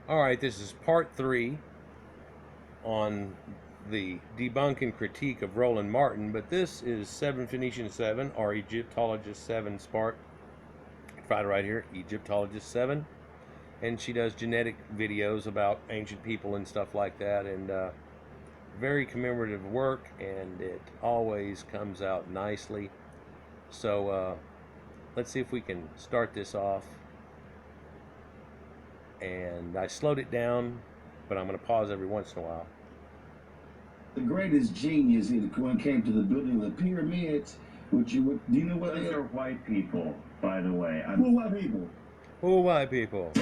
All right, this is part 3 on the debunk and critique of Roland Martin, but this is 7 Phoenician 7, or Egyptologist 7 Spark. Find it right here, Egyptologist 7. And she does genetic videos about ancient people and stuff like that, and very commemorative work, and it always comes out nicely. So let's see if we can start this off. And I slowed it down, but I'm going to pause every once in a while. The greatest genius when it came to the building of the pyramids, do you know what Those are white people, by the way. Who white people? Who white people?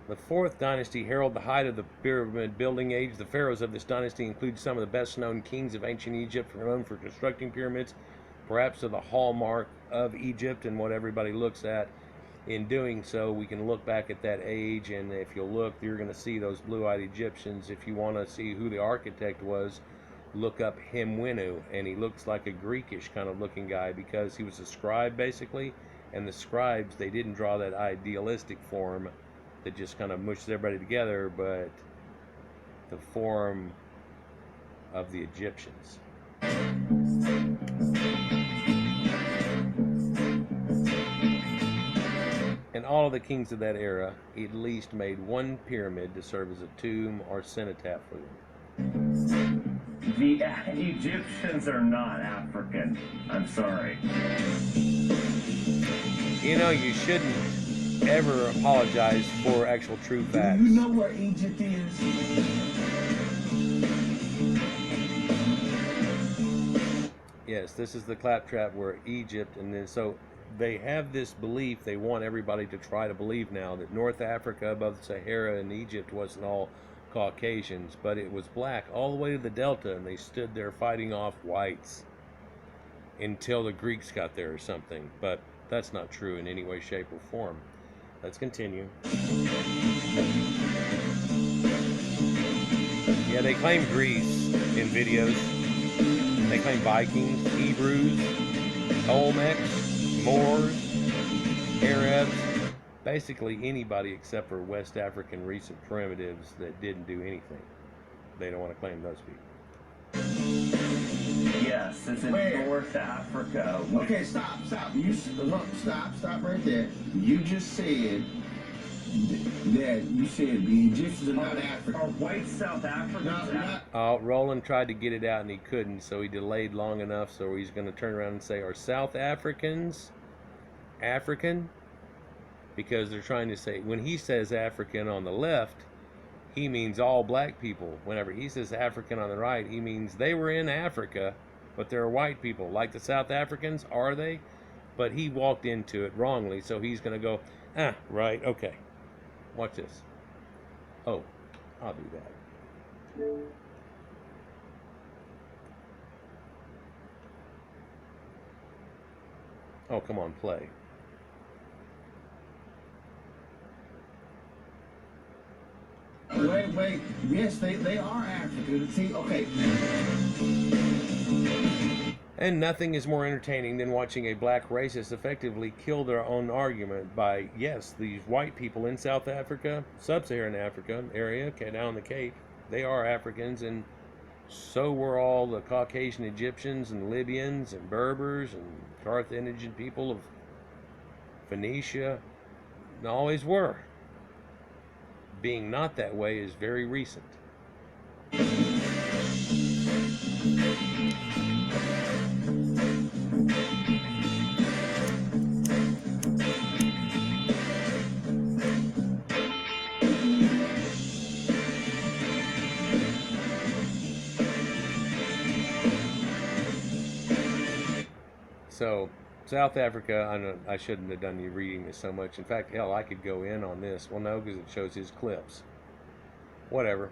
The fourth dynasty heralded the height of the pyramid building age. The pharaohs of this dynasty include some of the best known kings of ancient Egypt, known for constructing pyramids, perhaps are the hallmark of Egypt and what everybody looks at. In doing so, we can look back at that age, and if you'll look, you're going to see those blue-eyed Egyptians. If you want to see who the architect was, look up Himwenu, and he looks like a Greekish kind of looking guy because he was a scribe basically, and the scribes, they didn't draw that idealistic form that just kind of mushes everybody together, but the form of the Egyptians. And all of the kings of that era at least made one pyramid to serve as a tomb or cenotaph for them. The Egyptians are not African. I'm sorry. You know, you shouldn't ever apologize for actual true facts. Do you know where Egypt is? Yes, this is the claptrap where Egypt, and then so they have this belief, they want everybody to try to believe now that North Africa above the Sahara and Egypt wasn't all Caucasians, but it was black all the way to the Delta, and they stood there fighting off whites until the Greeks got there or something. But that's not true in any way, shape, or form. Let's continue. Yeah, they claim Greece in videos. They claim Vikings, Hebrews, Olmecs, Moors, Arabs, basically anybody except for West African recent primitives that didn't do anything. They don't want to claim those people. Yes, it's in North Africa. Okay, stop. Stop right there. You just said that the Egyptians are not African. Are white South Africans? Roland tried to get it out and he couldn't, so he delayed long enough, so he's going to turn around and say, are South Africans African? Because they're trying to say, when he says African on the left, he means all black people. Whenever he says African on the right, he means they were in Africa, but they're white people. Like the South Africans, are they? But he walked into it wrongly, so he's going to go, right, okay. Watch this. Oh, I'll do that. Oh, come on, play. Wait. Yes, they are African. See, okay. And nothing is more entertaining than watching a black racist effectively kill their own argument by, yes, these white people in South Africa, sub-Saharan Africa area, down the Cape, they are Africans, and so were all the Caucasian Egyptians and Libyans and Berbers and Carthaginian people of Phoenicia, and always were. Being not that way is very recent. So, South Africa, I shouldn't have done you reading this so much. In fact, hell, I could go in on this. Well, no, because it shows his clips. Whatever.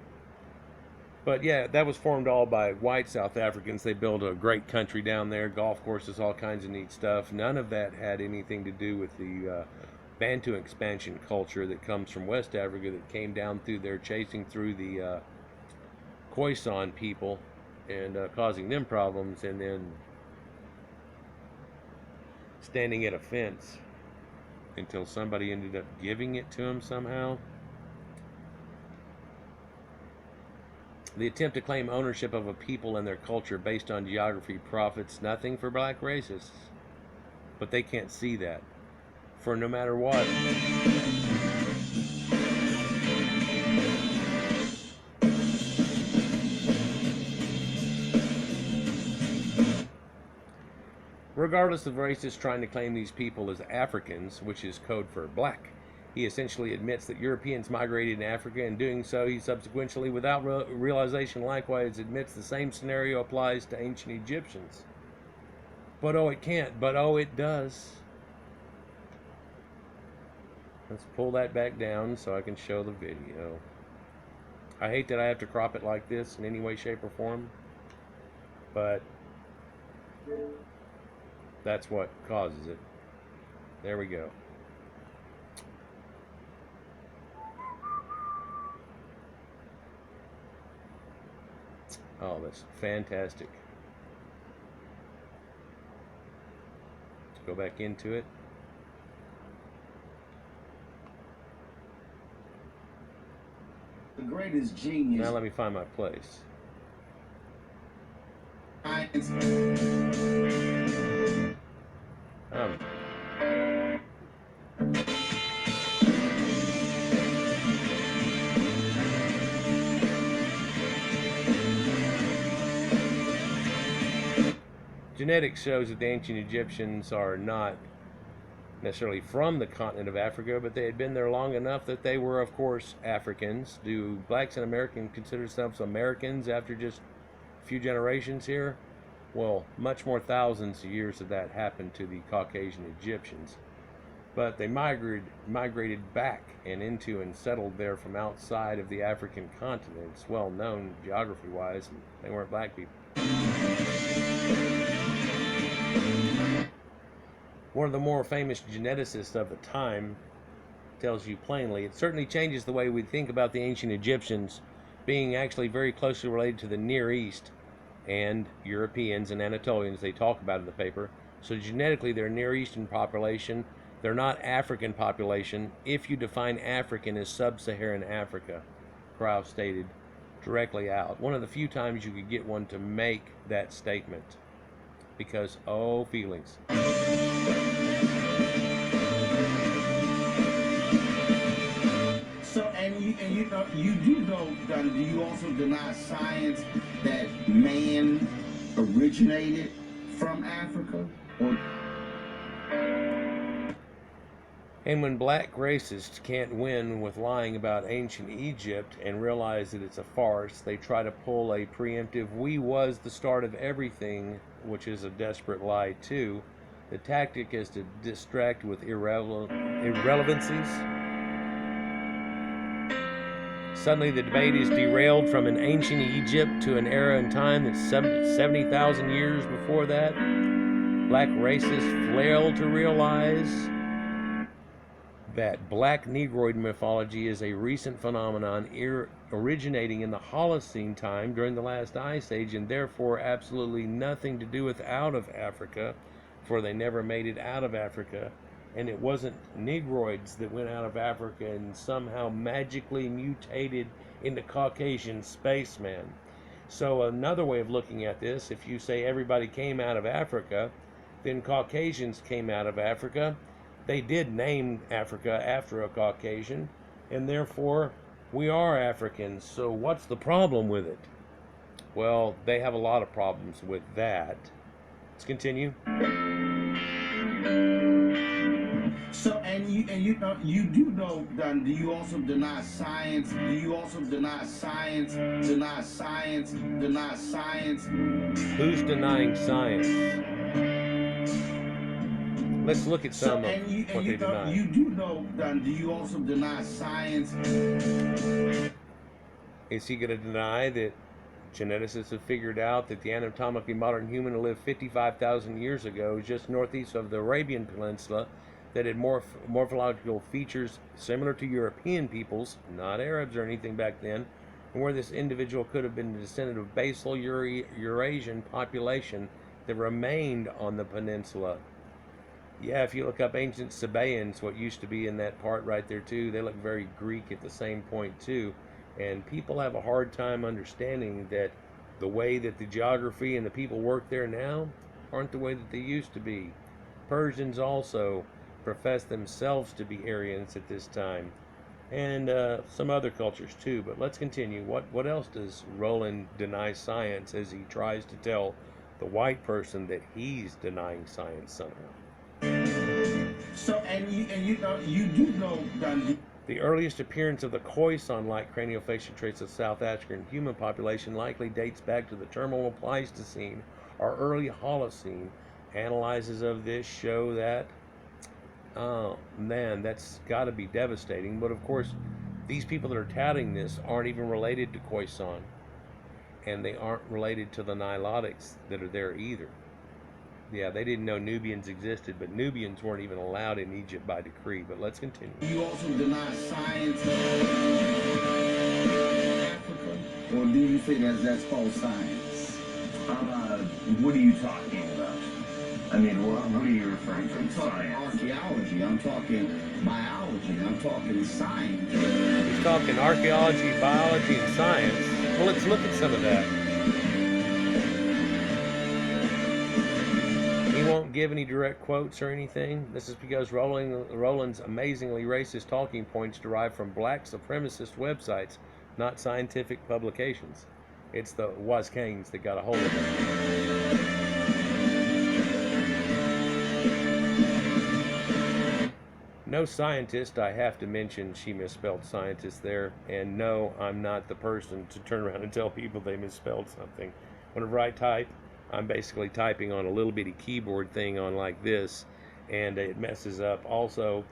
But yeah, that was formed all by white South Africans. They built a great country down there, golf courses, all kinds of neat stuff. None of that had anything to do with the Bantu expansion culture that comes from West Africa that came down through there, chasing through the Khoisan people and causing them problems, and then standing at a fence until somebody ended up giving it to him somehow. The attempt to claim ownership of a people and their culture based on geography profits nothing for black racists. But they can't see that. For no matter what, regardless of racists trying to claim these people as Africans, which is code for black, he essentially admits that Europeans migrated in Africa. In doing so, he subsequently, without realization, likewise admits the same scenario applies to ancient Egyptians. But oh, it can't. But oh, it does. Let's pull that back down so I can show the video. I hate that I have to crop it like this in any way, shape, or form, but that's what causes it. There we go. Oh, that's fantastic. Let's go back into it. The greatest genius. Now let me find my place. Science. Genetics shows that the ancient Egyptians are not necessarily from the continent of Africa, but they had been there long enough that they were, of course, Africans. Do blacks and Americans consider themselves Americans after just a few generations here? Well, much more thousands of years of that happened to the Caucasian Egyptians. But they migrated back and into and settled there from outside of the African continent. It's well known geography-wise, and they weren't black people. One of the more famous geneticists of the time tells you plainly, it certainly changes the way we think about the ancient Egyptians being actually very closely related to the Near East and Europeans and Anatolians they talk about in the paper. So genetically they're Near Eastern population. They're not African population if you define African as sub-Saharan Africa, Krauss stated directly out. One of the few times you could get one to make that statement. Because, oh, feelings. So, and you know, you do know, do you also deny science that man originated from Africa? Or And when black racists can't win with lying about ancient Egypt and realize that it's a farce, they try to pull a preemptive, we was the start of everything, which is a desperate lie too. The tactic is to distract with irrelevancies. Suddenly the debate is derailed from an ancient Egypt to an era in time that's 70,000 years before that. Black racists fail to realize that black Negroid mythology is a recent phenomenon originating in the Holocene time during the last ice age, and therefore absolutely nothing to do with out of Africa, for they never made it out of Africa, and it wasn't Negroids that went out of Africa and somehow magically mutated into Caucasian spacemen. So another way of looking at this, if you say everybody came out of Africa, then Caucasians came out of Africa. They did name Africa after a Caucasian, and therefore we are Africans. So what's the problem with it? Well, they have a lot of problems with that. Let's continue. so, and you know, you do know, do you also deny science? Do you also deny science? Deny science? Deny science? Who's denying science? Let's look at some of what they deny. You do know, do you also deny science? Is he going to deny that geneticists have figured out that the anatomically modern human who lived 55,000 years ago just northeast of the Arabian Peninsula that had morphological features similar to European peoples, not Arabs or anything back then, and where this individual could have been a descendant of basal Eurasian population that remained on the peninsula. Yeah, if you look up ancient Sabaeans, what used to be in that part right there too, they look very Greek at the same point too. And people have a hard time understanding that the way that the geography and the people work there now aren't the way that they used to be. Persians also profess themselves to be Aryans at this time, and some other cultures too. But let's continue. What else does Roland deny science as he tries to tell the white person that he's denying science somehow? So and you do know that The earliest appearance of the Khoisan-like craniofacial traits of South African human population likely dates back to the terminal Pleistocene or early Holocene. Analyses of this show that, oh man, that's got to be devastating. But of course, these people that are touting this aren't even related to Khoisan, and they aren't related to the Nilotics that are there either. Yeah, they didn't know Nubians existed, but Nubians weren't even allowed in Egypt by decree. But let's continue. you also deny science of Africa, or do you think that's called science? What are you talking about? I mean, what are you referring to? I'm talking Science? archaeology, I'm talking biology, I'm talking science. He's talking archaeology, biology, and science. Well, let's look at some of that. He won't give any direct quotes or anything. This is because Roland's amazingly racist talking points derive from black supremacist websites, not scientific publications. It's the Waskanes that got a hold of it. No scientist, I have to mention she misspelled scientist there, and no, I'm not the person to turn around and tell people they misspelled something. Whenever I type, I'm basically typing on a little bitty keyboard thing on like this, and it messes up. Also,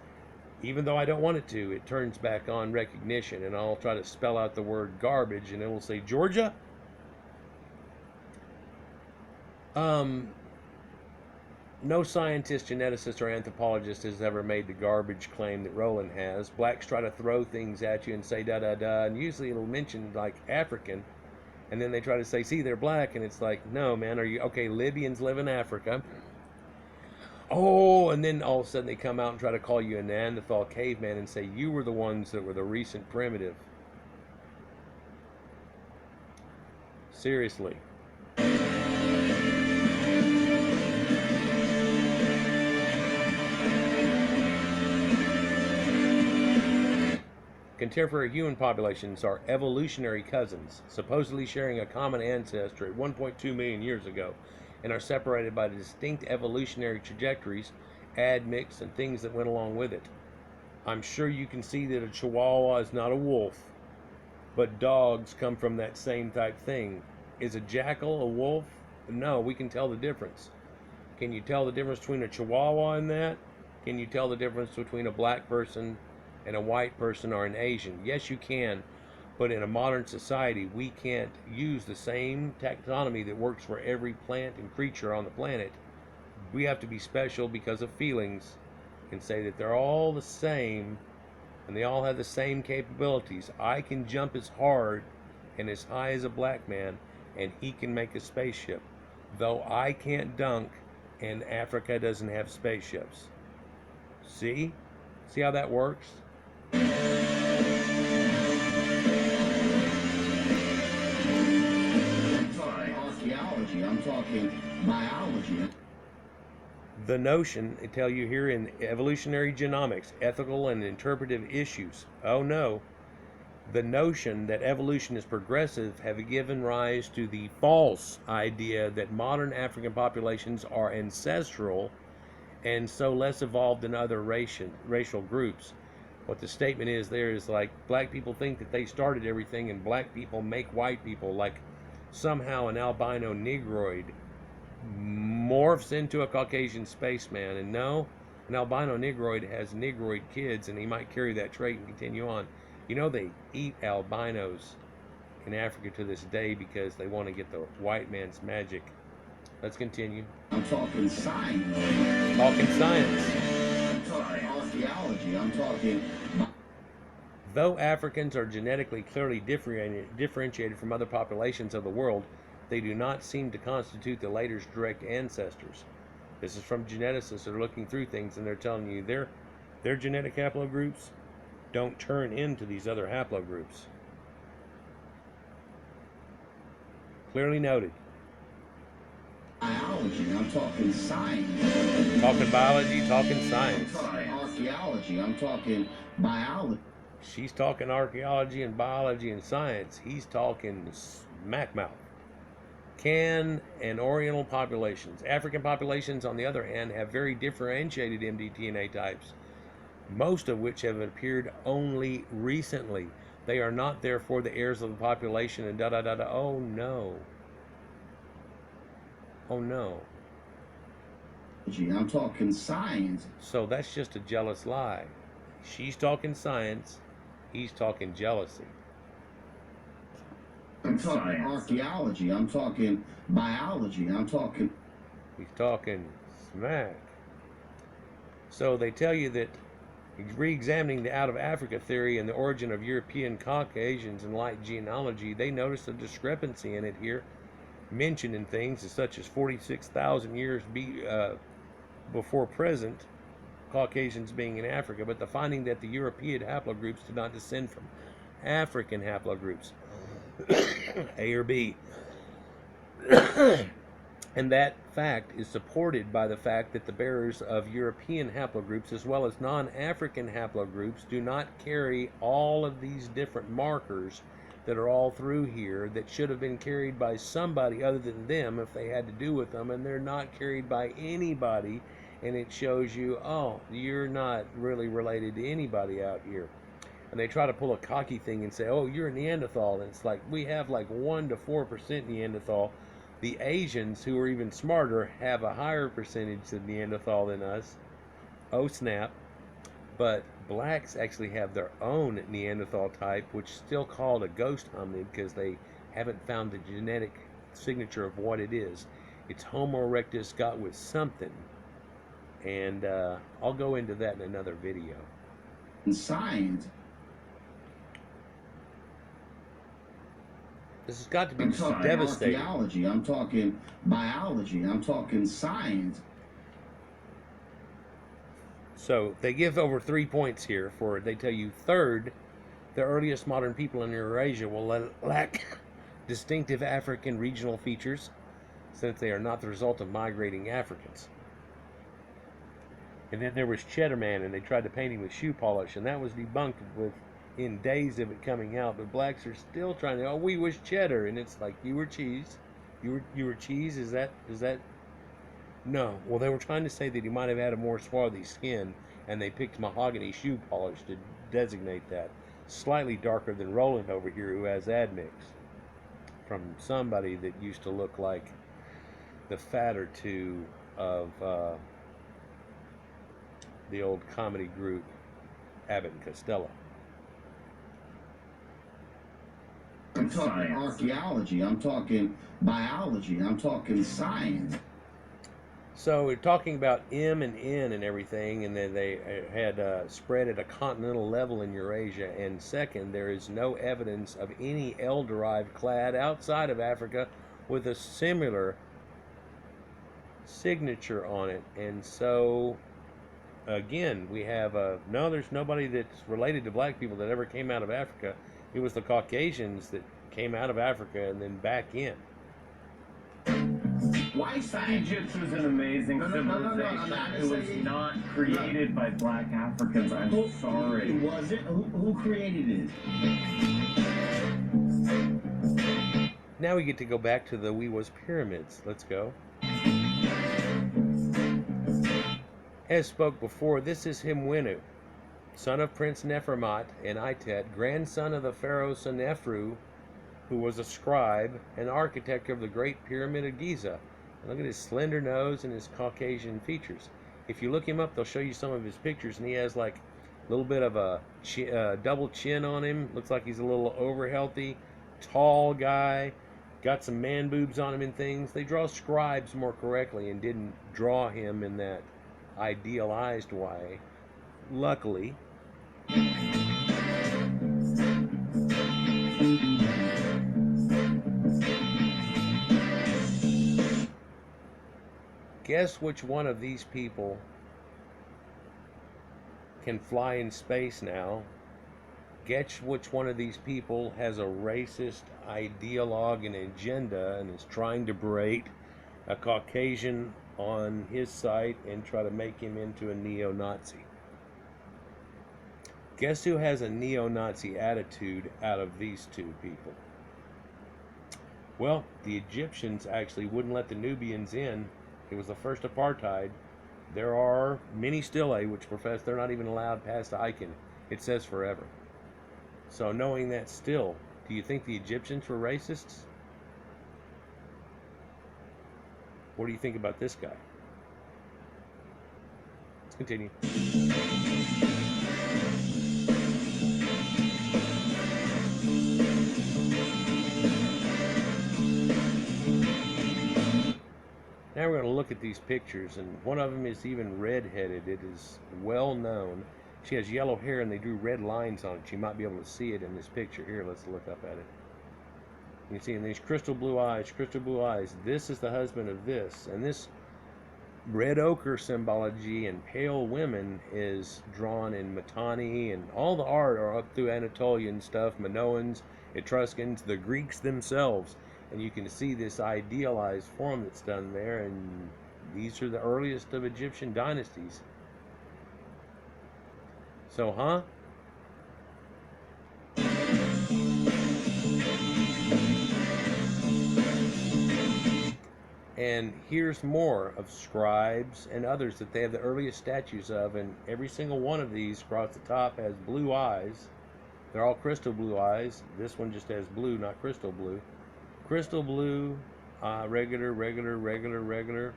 even though I don't want it to, it turns back on recognition, and I'll try to spell out the word garbage, and it will say Georgia. No scientist, geneticist, or anthropologist has ever made the garbage claim that Roland has. Blacks try to throw things at you and say da da da, and usually it'll mention like African, and then they try to say, see, they're black, and it's like, no, man, are you okay? Libyans live in Africa. Oh, and then all of a sudden they come out and try to call you a Neanderthal caveman and say you were the ones that were the recent primitive. Seriously. Contemporary human populations are evolutionary cousins, supposedly sharing a common ancestor at 1.2 million years ago, and are separated by distinct evolutionary trajectories, admix, and things that went along with it. I'm sure you can see that a Chihuahua is not a wolf, but dogs come from that same type thing. Is a jackal a wolf? No, we can tell the difference. Can you tell the difference between a Chihuahua and that? Can you tell the difference between a black person and a white person or an Asian? Yes, you can. But in a modern society, we can't use the same taxonomy that works for every plant and creature on the planet. We have to be special because of feelings and say that they're all the same and they all have the same capabilities. I can jump as hard and as high as a black man, and he can make a spaceship. Though I can't dunk, and Africa doesn't have spaceships. See? See how that works? Archaeology, I'm talking biology. The notion, I tell you here in evolutionary genomics, ethical and interpretive issues. Oh no. The notion that evolution is progressive have given rise to the false idea that modern African populations are ancestral and so less evolved than other racial groups. What the statement is there is like black people think that they started everything and black people make white people, like somehow an albino negroid morphs into a Caucasian spaceman. And no, an albino negroid has negroid kids and he might carry that trait and continue on. You know, they eat albinos in Africa to this day because they want to get the white man's magic. Let's continue. I'm talking science. Talking science. I'm talking archaeology. I'm talking. Though Africans are genetically clearly differentiated from other populations of the world, they do not seem to constitute the later's direct ancestors. This is from geneticists that are looking through things, and they're telling you their genetic haplogroups don't turn into these other haplogroups. Clearly noted. Biology, I'm talking science. Talking biology, talking science. I'm talking archaeology, I'm talking biology. She's talking archaeology and biology and science. He's talking smack mouth. Can and Oriental populations. African populations, on the other hand, have very differentiated mDNA types, most of which have appeared only recently. They are not therefore the heirs of the population and da-da-da-da. Oh no. Oh no. I'm talking science. So that's just a jealous lie. She's talking science. He's talking jealousy. I'm talking archaeology. I'm talking biology. I'm talking... He's talking smack. So they tell you that re-examining the out-of-Africa theory and the origin of European Caucasians in light genealogy, they noticed a discrepancy in it here, mentioned in things such as 46,000 years before present, Caucasians being in Africa, but the finding that the European haplogroups did not descend from African haplogroups, A or B. And that fact is supported by the fact that the bearers of European haplogroups as well as non-African haplogroups do not carry all of these different markers that are all through here that should have been carried by somebody other than them if they had to do with them, and they're not carried by anybody, and it shows you, oh, you're not really related to anybody out here. And they try to pull a cocky thing and say, oh, you're a Neanderthal, and it's like we have like 1 to 4% Neanderthal. The Asians, who are even smarter, have a higher percentage of Neanderthal than us. Oh snap. But blacks actually have their own Neanderthal type, which is still called a ghost hominid because they haven't found the genetic signature of what it is. It's Homo erectus got with something. And I'll go into that in another video. Science. This has got to be I'm talking devastating. Archaeology. I'm talking biology. I'm talking science. So they give over 3 points here for, they tell you, third, the earliest modern people in Eurasia will lack distinctive African regional features since they are not the result of migrating Africans. And then there was Cheddar Man, and they tried to paint him with shoe polish, and that was debunked in days of it coming out. But blacks are still trying to, oh, we was cheddar, and it's like, you were cheese. You were cheese. Is that? No. Well, they were trying to say that he might have had a more swarthy skin, and they picked mahogany shoe polish to designate that. Slightly darker than Roland over here, who has admix from somebody that used to look like the fat or two of the old comedy group Abbott and Costello. I'm talking archaeology. I'm talking biology. I'm talking science. So we're talking about M and N and everything, and then they had spread at a continental level in Eurasia. And second, there is no evidence of any L-derived clade outside of Africa with a similar signature on it. And so, again, we have no, there's nobody that's related to black people that ever came out of Africa. It was the Caucasians that came out of Africa and then back in. Why science? Egypt was an amazing civilization. It was not created by black Africans. I'm sorry. Was it? Who created it? Now we get to go back to the We Was pyramids. Let's go. As spoke before, this is Himwenu, son of Prince Nefermat and Itet, grandson of the pharaoh Senefru, who was a scribe and architect of the Great Pyramid of Giza. Look at his slender nose and his Caucasian features. If you look him up, they'll show you some of his pictures, and he has like a little bit of a double chin on him. Looks like he's a little over-healthy, tall guy, got some man boobs on him and things. They draw scribes more correctly and didn't draw him in that idealized way. Luckily. Guess which one of these people can fly in space now? Guess which one of these people has a racist ideologue and agenda and is trying to berate a Caucasian on his site and try to make him into a neo-Nazi? Guess who has a neo-Nazi attitude out of these two people? Well, the Egyptians actually wouldn't let the Nubians in. It was the first apartheid. There are many still which profess they're not even allowed past Icon. It says forever. So knowing that still, do you think the Egyptians were racists? What do you think about this guy? Let's continue. Now we're going to look at these pictures, and one of them is even red-headed. It is well known. She has yellow hair, and they drew red lines on it. You might be able to see it in this picture here. Let's look up at it. You can see in these crystal blue eyes, this is the husband of this. And this red ochre symbology and pale women is drawn in Mitanni, and all the art are up through Anatolian stuff, Minoans, Etruscans, the Greeks themselves. And you can see this idealized form that's done there, and these are the earliest of Egyptian dynasties. So, huh? And here's more of scribes and others that they have the earliest statues of, and every single one of these across the top has blue eyes. They're all crystal blue eyes. This one just has blue, not crystal blue. Crystal blue, regular.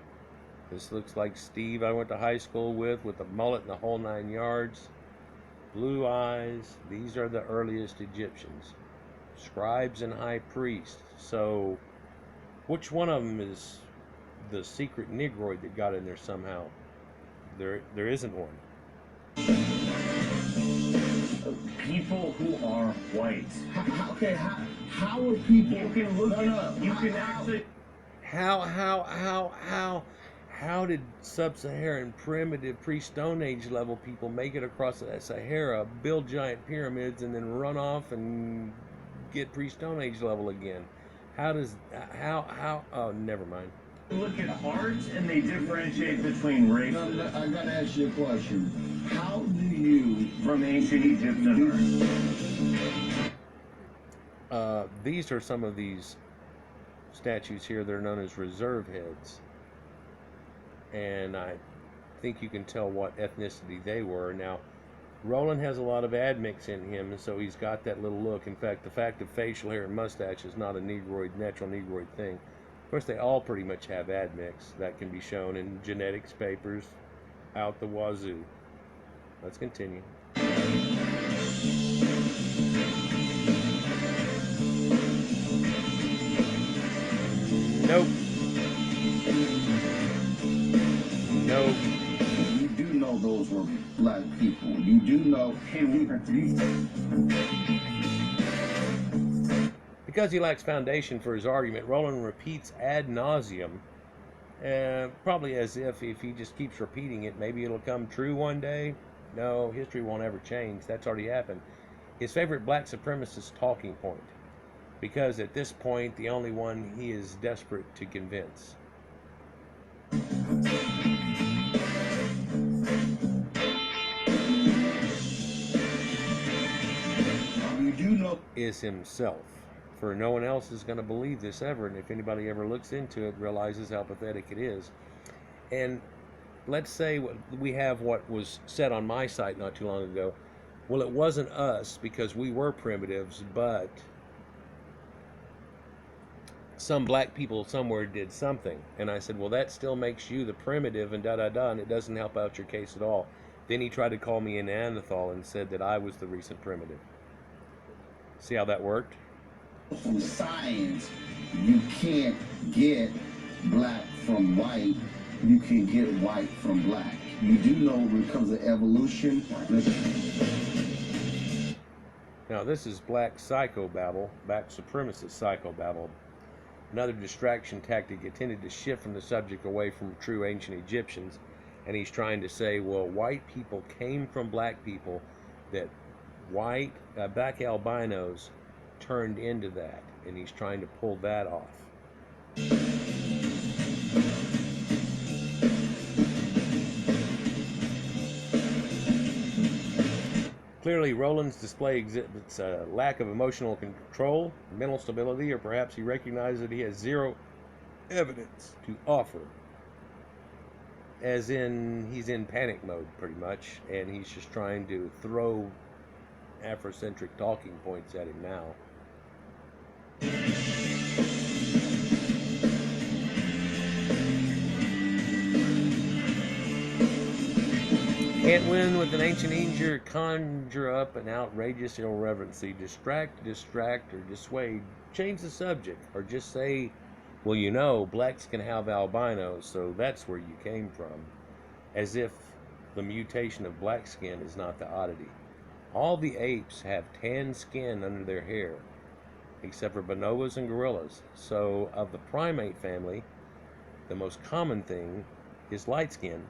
This looks like Steve I went to high school with the mullet and the whole 9 yards. Blue eyes. These are the earliest Egyptians. Scribes and high priests. So, which one of them is the secret Negroid that got in there somehow? There isn't one. People who are white. How are people? You can look at. You can actually. How did sub-Saharan primitive pre-Stone Age level people make it across the Sahara, build giant pyramids, and then run off and get pre-Stone Age level again? Oh, never mind. Look at art and they differentiate between races. I gotta ask you a question. How do you, From ancient Egyptian art. These are some of these statues here. They're known as reserve heads. And I think you can tell what ethnicity they were. Now, Roland has a lot of admix in him, and so he's got that little look. In fact, the fact of facial hair and mustache is not a natural Negroid thing. Of course, they all pretty much have admix. That can be shown in genetics papers out the wazoo. Let's continue. Nope. You do know those were black people. You do know. Because he lacks foundation for his argument, Roland repeats ad nauseum, probably as if he just keeps repeating it, maybe it'll come true one day. No, history won't ever change. That's already happened. His favorite black supremacist talking point, because at this point, the only one he is desperate to convince. You do know. Is himself. For no one else is going to believe this ever, and if anybody ever looks into it, realizes how pathetic it is. And let's say we have what was said on my site not too long ago. Well, it wasn't us because we were primitives, but some black people somewhere did something. And I said, well, that still makes you the primitive and da-da-da, and it doesn't help out your case at all. Then he tried to call me a Neanderthal and said that I was the recent primitive. See how that worked? From science, you can't get black from white. You can get white from black. You do know when it comes to evolution. Now this is black psychobabble, black supremacist psychobabble. another distraction tactic intended to shift from the subject away from true ancient Egyptians. And he's trying to say, well, white people came from black people, that black albinos turned into that, and he's trying to pull that off. Clearly, Roland's display exhibits a lack of emotional control, mental stability, or perhaps he recognizes that he has zero evidence to offer. As in, he's in panic mode, pretty much, and he's just trying to throw Afrocentric talking points at him now. Can't win with an ancient Egypt, conjure up an outrageous irreverency, distract, or dissuade, change the subject, or just say, well, you know, blacks can have albinos, so that's where you came from, as if the mutation of black skin is not the oddity. All the apes have tan skin under their hair, except for bonobos and gorillas. So, of the primate family, the most common thing is light skin.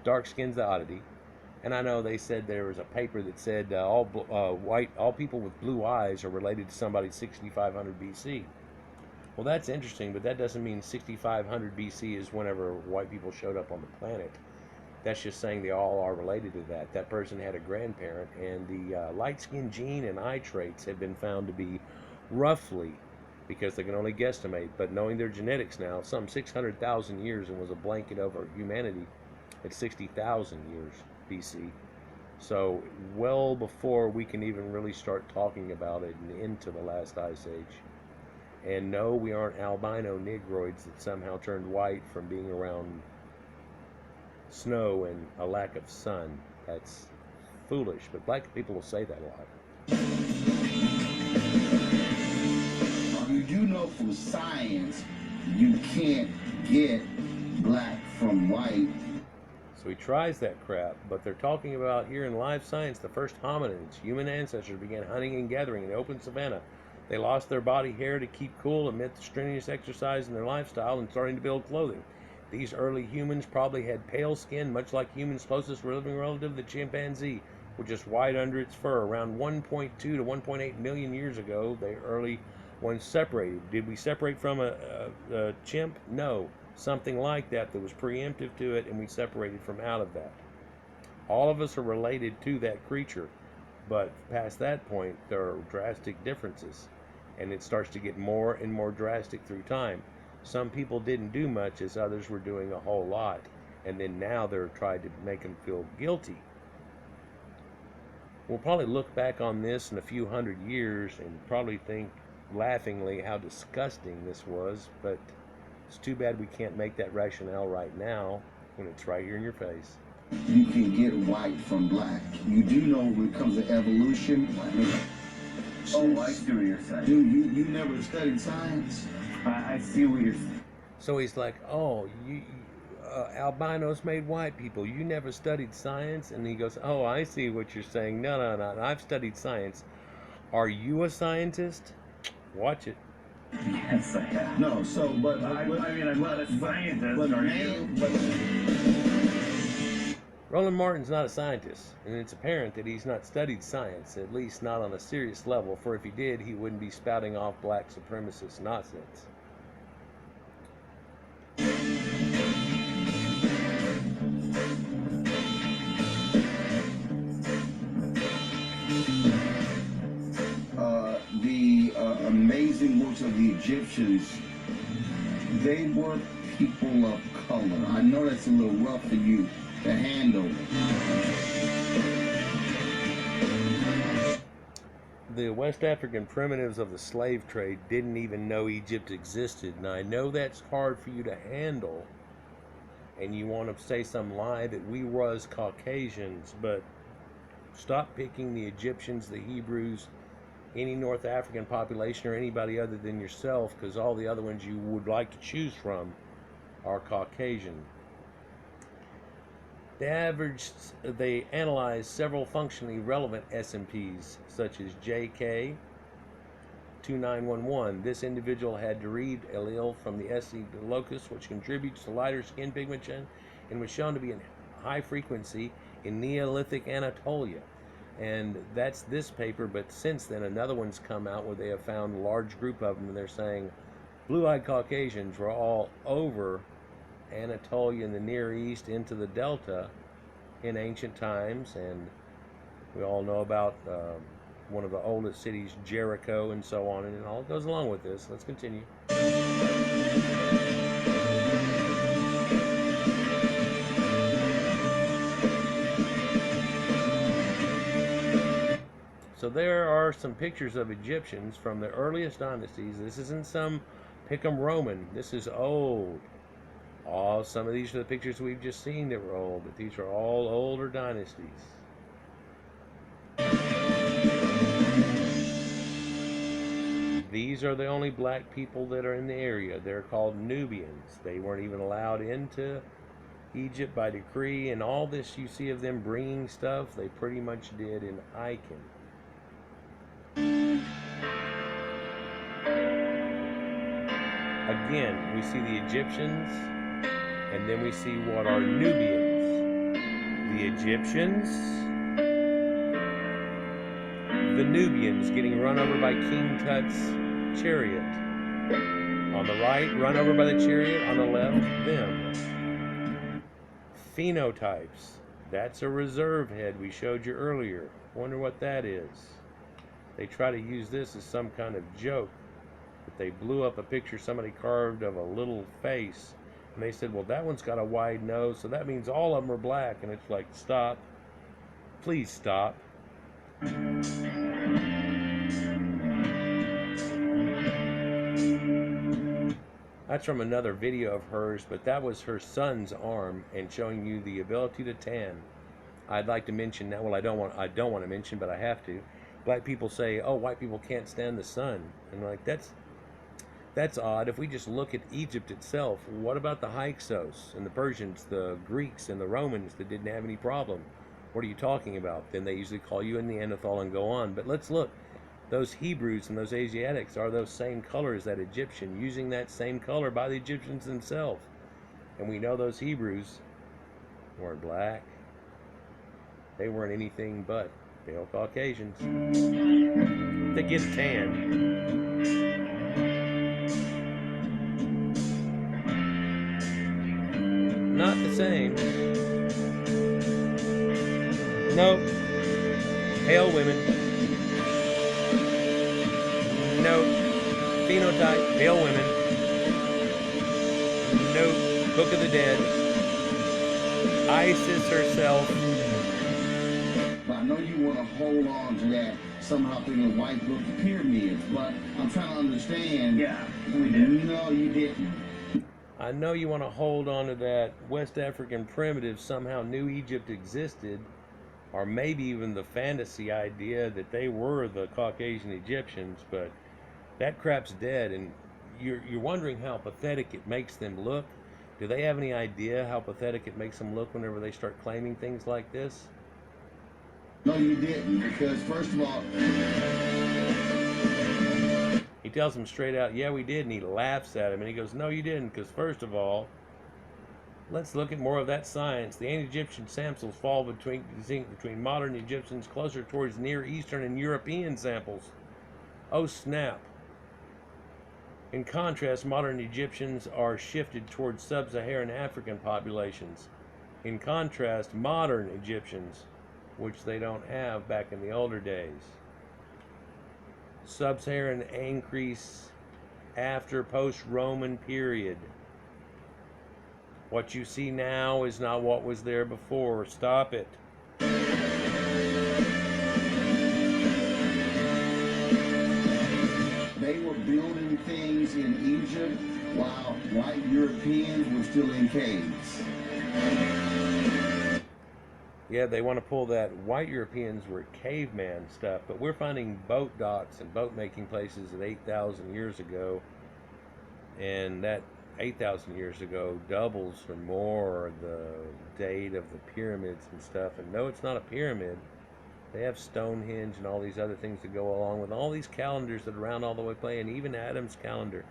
Dark skin's the oddity. And I know they said there was a paper that said all people with blue eyes are related to somebody 6500 BC. Well, that's interesting, but that doesn't mean 6500 BC is whenever white people showed up on the planet. That's just saying they all are related to that. That person had a grandparent, and the light skin gene and eye traits have been found to be roughly, because they can only guesstimate, but knowing their genetics now, some 600,000 years, and was a blanket over humanity at 60,000 years BC. So well before we can even really start talking about it and into the last ice age. And no, we aren't albino negroids that somehow turned white from being around snow and a lack of sun. That's foolish, but black people will say that a lot. You do know from science you can't get black from white. So he tries that crap, but they're talking about here in live science, the first hominins, human ancestors, began hunting and gathering in the open savanna. They lost their body hair to keep cool amid the strenuous exercise in their lifestyle and starting to build clothing. These early humans probably had pale skin, much like humans' closest living relative, the chimpanzee, which is white under its fur. Around 1.2 to 1.8 million years ago, the early ones separated. Did we separate from a chimp? No. Something like that was preemptive to it, and we separated from out of that. All of us are related to that creature, but past that point, there are drastic differences, and it starts to get more and more drastic through time. Some people didn't do much, as others were doing a whole lot, and then now they're trying to make them feel guilty. We'll probably look back on this in a few hundred years and probably think laughingly how disgusting this was, but it's too bad we can't make that rationale right now when it's right here in your face. You can get white from black. You do know when it comes to evolution. Oh, I see what you're saying. Dude, you never studied science? I see what you're saying. So he's like, oh, albinos made white people. You never studied science? And he goes, oh, I see what you're saying. No, I've studied science. Are you a scientist? Watch it. Yes, I have. No, so, but I mean, I'm not a scientist, are you? Roland Martin's not a scientist, and it's apparent that he's not studied science, at least not on a serious level, for if he did, he wouldn't be spouting off black supremacist nonsense. Amazing works of the Egyptians, they were people of color. I know that's a little rough for you to handle. The West African primitives of the slave trade didn't even know Egypt existed, and I know that's hard for you to handle, and you want to say some lie that we was Caucasians, but stop picking the Egyptians, the Hebrews, any North African population, or anybody other than yourself, because all the other ones you would like to choose from are Caucasian. They analyzed several functionally relevant SMPs, such as JK, 2911. This individual had to read allele from the SC locus, which contributes to lighter skin pigmentation, and was shown to be in high frequency in Neolithic Anatolia. And that's this paper, but since then another one's come out where they have found a large group of them, and they're saying blue-eyed Caucasians were all over Anatolia in the Near East into the Delta in ancient times. And we all know about one of the oldest cities, Jericho, and so on, and it all goes along with this. Let's continue. So there are some pictures of Egyptians from the earliest dynasties. This isn't some pick'em Roman. This is old. Oh, some of these are the pictures we've just seen that were old, but these are all older dynasties. These are the only black people that are in the area. They're called Nubians. They weren't even allowed into Egypt by decree, and all this you see of them bringing stuff, they pretty much did in Icon. Again, we see the Egyptians, and then we see what are Nubians. The Egyptians, the Nubians getting run over by King Tut's chariot. On the right, run over by the chariot. On the left, them. Phenotypes. That's a reserve head we showed you earlier. Wonder what that is. They try to use this as some kind of joke. But they blew up a picture somebody carved of a little face. And they said, well, that one's got a wide nose, so that means all of them are black. And it's like, stop. Please stop. That's from another video of hers, but that was her son's arm and showing you the ability to tan. I'd like to mention now, well, I don't want to mention, but I have to. Black people say, oh, white people can't stand the sun. And like, that's odd. If we just look at Egypt itself, what about the Hyksos and the Persians, the Greeks and the Romans that didn't have any problem? What are you talking about? Then they usually call you a Neanderthal and go on. But let's look. Those Hebrews and those Asiatics are those same colors, that Egyptian, using that same color by the Egyptians themselves. And we know those Hebrews weren't black. They weren't anything but pale Caucasians. They get a tan. Not the same. Nope. Pale women. Nope. Phenotype, pale women. Nope. Book of the Dead. Isis herself. But I know you want to hold on to that somehow through the white book of pyramids, but I'm trying to understand. Yeah, we did. No, you didn't. I know you want to hold on to that West African primitive somehow New Egypt existed, or maybe even the fantasy idea that they were the Caucasian Egyptians, but that crap's dead. And you're wondering how pathetic it makes them look. Do they have any idea how pathetic it makes them look whenever they start claiming things like this? No, you didn't, because first of all, he tells them straight out, yeah, we did, and he laughs at him, and he goes, no, you didn't, because first of all, let's look at more of that science. The ancient Egyptian samples fall between modern Egyptians closer towards Near Eastern and European samples. Oh, snap. In contrast, modern Egyptians are shifted towards sub-Saharan African populations. In contrast, modern Egyptians, which they don't have back in the older days. Sub-Saharan increase after post-Roman period. What you see now is not what was there before. Stop it. they were building things in Egypt while white Europeans were still in caves. Yeah, they want to pull that white Europeans were caveman stuff, but we're finding boat docks and boat making places at 8,000 years ago, and that 8,000 years ago doubles or more the date of the pyramids and stuff. And no, it's not a pyramid. They have Stonehenge and all these other things that go along with all these calendars that are around all the way play, and even Adam's calendar.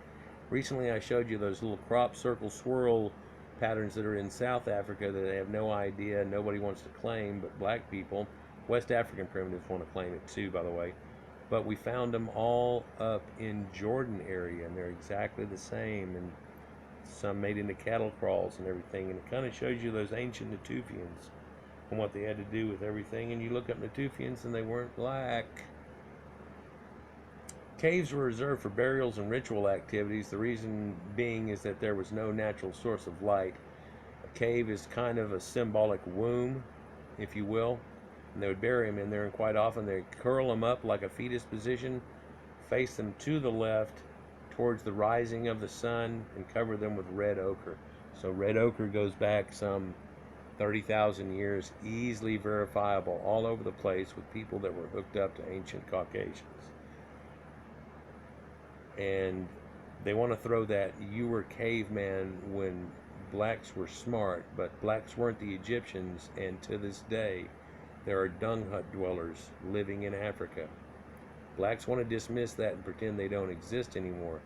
Recently I showed you those little crop circle swirl patterns that are in South Africa that they have no idea, nobody wants to claim, but black people, West African primitives want to claim it too, by the way. But we found them all up in Jordan area, and they're exactly the same, and some made into cattle crawls and everything, and it kind of shows you those ancient Natufians and what they had to do with everything. And you look up Natufians and they weren't black. Caves were reserved for burials and ritual activities. The reason being is that there was no natural source of light. A cave is kind of a symbolic womb, if you will, and they would bury them in there, and quite often they curl them up like a fetus position, face them to the left towards the rising of the sun, and cover them with red ochre. So red ochre goes back some 30,000 years, easily verifiable all over the place with people that were hooked up to ancient Caucasians. And they want to throw that you were caveman when blacks were smart, but blacks weren't the Egyptians, and to this day there are dung hut dwellers living in Africa. Blacks want to dismiss that and pretend they don't exist anymore.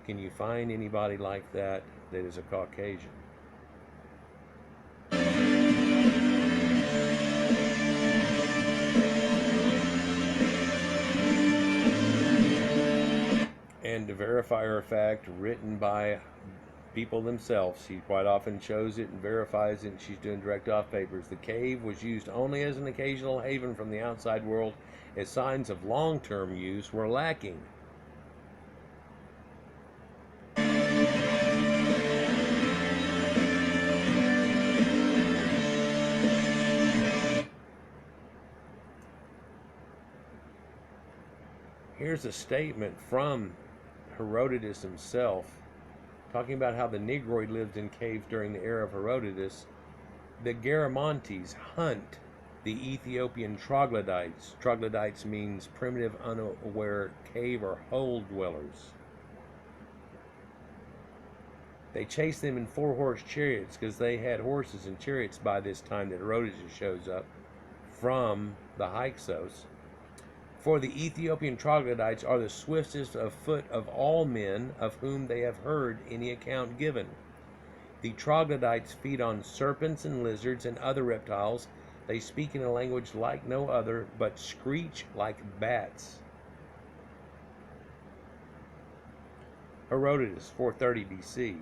Can you find anybody like that that is a Caucasian? And to verify her fact, written by people themselves, she quite often shows it and verifies it, and she's doing direct off papers. The cave was used only as an occasional haven from the outside world, as signs of long-term use were lacking. Here's a statement from Herodotus himself, talking about how the Negroid lived in caves during the era of Herodotus. The Garamantes hunt the Ethiopian troglodytes. Troglodytes means primitive, unaware cave or hole dwellers. They chase them in 4-horse chariots, because they had horses and chariots by this time that Herodotus shows up from the Hyksos. For the Ethiopian troglodytes are the swiftest of foot of all men of whom they have heard any account given. The troglodytes feed on serpents and lizards and other reptiles. They speak in a language like no other, but screech like bats. Herodotus, 430 BC.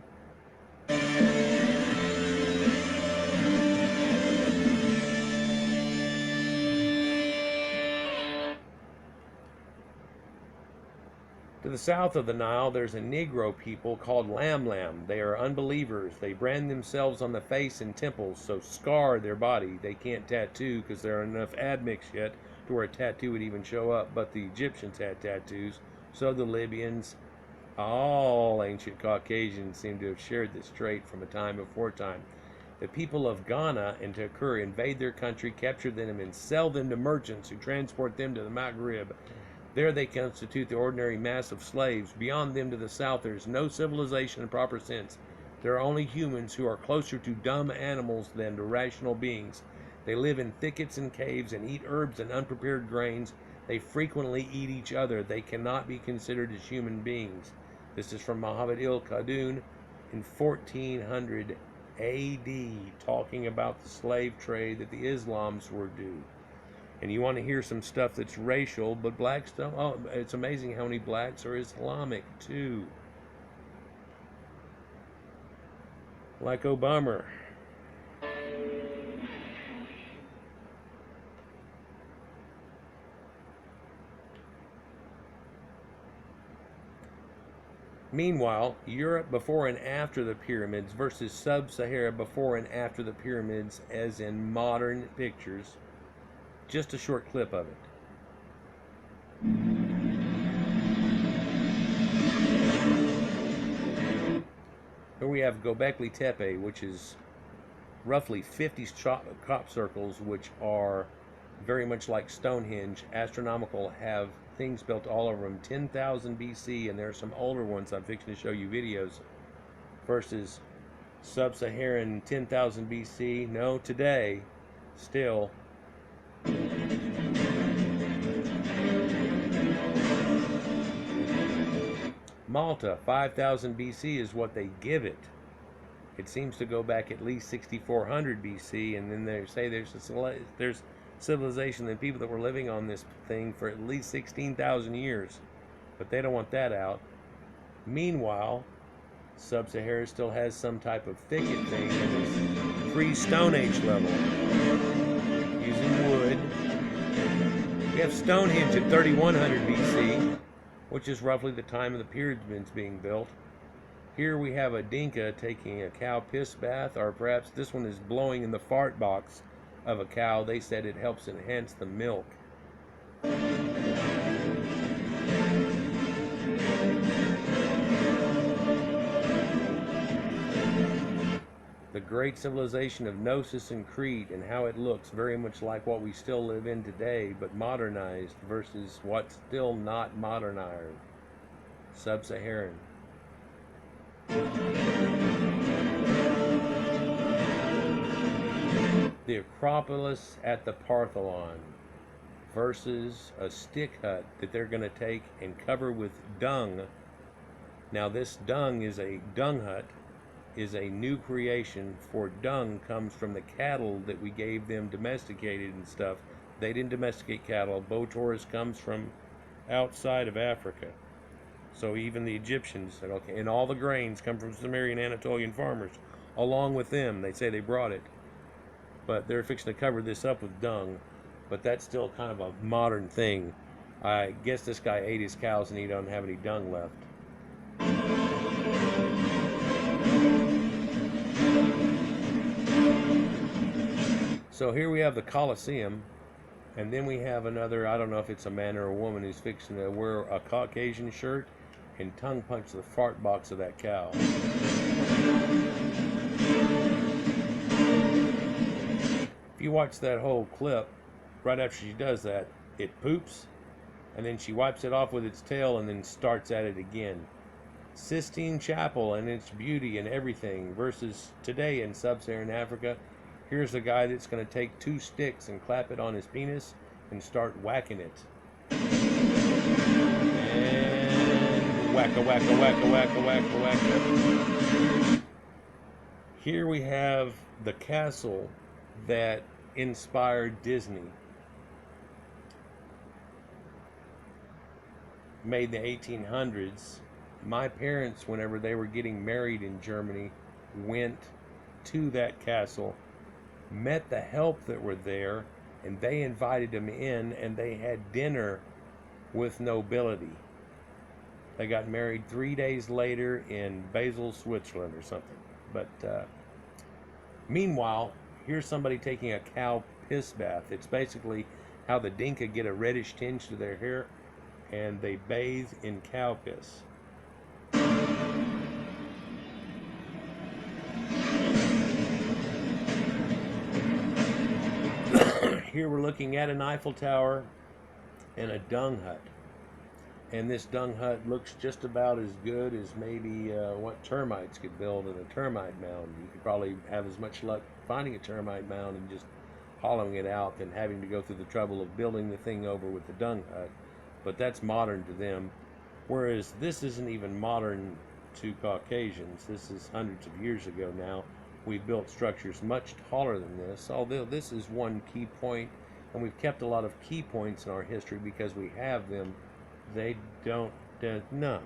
To the south of the Nile, there's a Negro people called Lam Lam. They are unbelievers. They brand themselves on the face in temples, so scar their body. They can't tattoo because there aren't enough admixed yet to where a tattoo would even show up. But the Egyptians had tattoos, so the Libyans. All ancient Caucasians seem to have shared this trait from a time before time. The people of Ghana and Takuri invade their country, capture them, and sell them to merchants who transport them to the Maghreb. There they constitute the ordinary mass of slaves. Beyond them to the south there is no civilization in proper sense. There are only humans who are closer to dumb animals than to rational beings. They live in thickets and caves and eat herbs and unprepared grains. They frequently eat each other. They cannot be considered as human beings. This is from Muhammad il-Khaldun in 1400 AD, talking about the slave trade that the Islams were due. And you want to hear some stuff that's racial, but blacks don't. Oh, it's amazing how many blacks are Islamic too. Like Obama. Meanwhile, Europe before and after the pyramids versus Sub-Sahara before and after the pyramids, as in modern pictures. Just a short clip of it. Here we have Göbekli Tepe, which is roughly 50 crop circles, which are very much like Stonehenge. Astronomical, have things built all over them. 10,000 BC, and there are some older ones I'm fixing to show you videos. First is Sub-Saharan 10,000 BC. No, today, still. Malta, 5000 BC is what they give it. It seems to go back at least 6400 BC, and then they say there's civilization and people that were living on this thing for at least 16,000 years, but they don't want that out. Meanwhile, Sub-Sahara still has some type of thicket thing that is pre-Stone Age level, using wood. We have Stonehenge at 3100 BC, which is roughly the time of the pyramids being built. Here we have a Dinka taking a cow piss bath, or perhaps this one is blowing in the fart box of a cow. They said it helps enhance the milk. The great civilization of Gnosis and Crete, and how it looks very much like what we still live in today, but modernized versus what's still not modernized. Sub-Saharan. The Acropolis at the Parthenon versus a stick hut that they're going to take and cover with dung. Now this dung is a dung hut, is a new creation, for dung comes from the cattle that we gave them domesticated and stuff. They didn't domesticate cattle. Botaurus comes from outside of Africa. So even the Egyptians said, okay, and all the grains come from Sumerian Anatolian farmers. Along with them, they say they brought it. But they're fixing to cover this up with dung. But that's still kind of a modern thing. I guess this guy ate his cows and he doesn't have any dung left. So here we have the Colosseum, and then we have another, I don't know if it's a man or a woman, who's fixing to wear a Caucasian shirt and tongue punch the fart box of that cow. If you watch that whole clip, right after she does that, it poops, and then she wipes it off with its tail and then starts at it again. Sistine Chapel and its beauty and everything versus today in sub-Saharan Africa. Here's a guy that's going to take 2 sticks and clap it on his penis and start whacking it. And whacka, whacka, whacka, whacka, whacka, whacka. Here we have the castle that inspired Disney. Made in the 1800s. My parents, whenever they were getting married in Germany, went to that castle, met the help that were there, and they invited them in, and they had dinner with nobility. They got married 3 days later in Basel, Switzerland or something. But meanwhile, here's somebody taking a cow piss bath. It's basically how the Dinka get a reddish tinge to their hair, and they bathe in cow piss. Here we're looking at an Eiffel Tower and a dung hut. And this dung hut looks just about as good as maybe what termites could build in a termite mound. You could probably have as much luck finding a termite mound and just hollowing it out than having to go through the trouble of building the thing over with the dung hut. But that's modern to them. Whereas this isn't even modern to Caucasians. This is hundreds of years ago now. We built structures much taller than this, although this is one key point, and we've kept a lot of key points in our history because we have them. They don't know.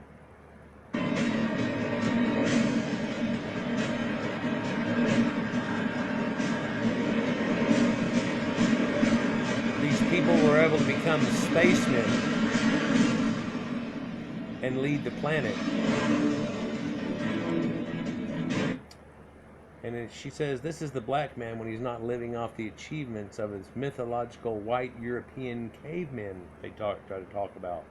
These people were able to become spacemen and lead the planet. And then she says this is the black man when he's not living off the achievements of his mythological white European cavemen they try to talk about.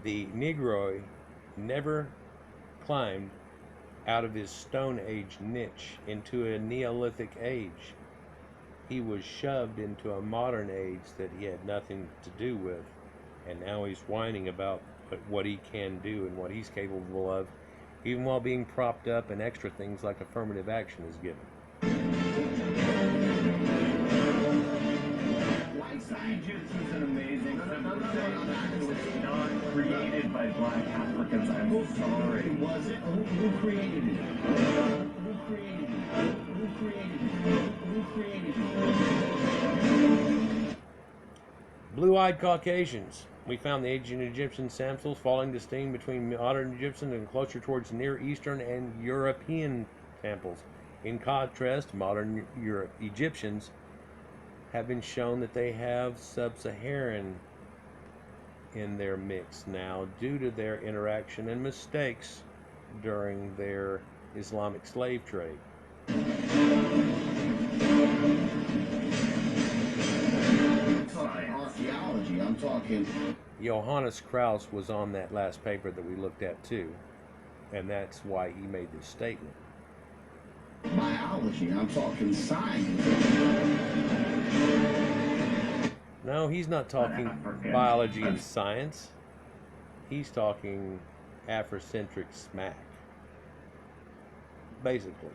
The Negroid never climbed out of his Stone Age niche into a Neolithic age. He was shoved into a modern age that he had nothing to do with, and now he's whining about what he can do and what he's capable of, even while being propped up and extra things like affirmative action is given. Egypt is an amazing civilization. It was not created by black Africans. I'm sorry. Was it? Who created it? Who created it? Who created it? Who created it? Blue-eyed Caucasians. We found the ancient Egyptian samples falling to steam between modern Egyptian and closer towards Near Eastern and European temples. In contrast, modern Egyptians have been shown that they have sub-Saharan in their mix now due to their interaction and mistakes during their Islamic slave trade. Archaeology, I'm talking. Johannes Krauss was on that last paper that we looked at too, and that's why he made this statement. Biology, I'm talking science. No, he's not talking biology and science. He's talking Afrocentric smack, basically.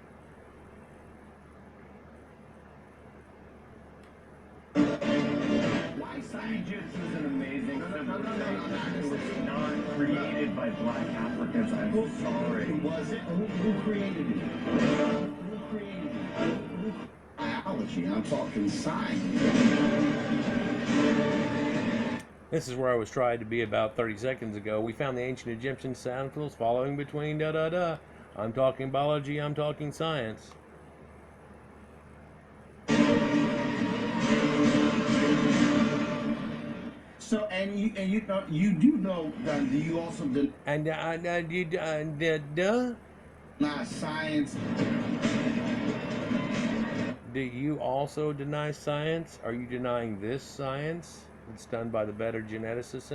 Egypt is an amazing civilization. It was not created by black Africans. I'm sorry. Was it? Who created it? Who created it? Biology, I'm talking science. This is where I was trying to be about 30 seconds ago. We found the ancient Egyptian samples following between da-da-da. I'm talking biology, I'm talking science. So you know you do know that you also deny science. Do you also deny science? Are you denying this science? It's done by the better geneticists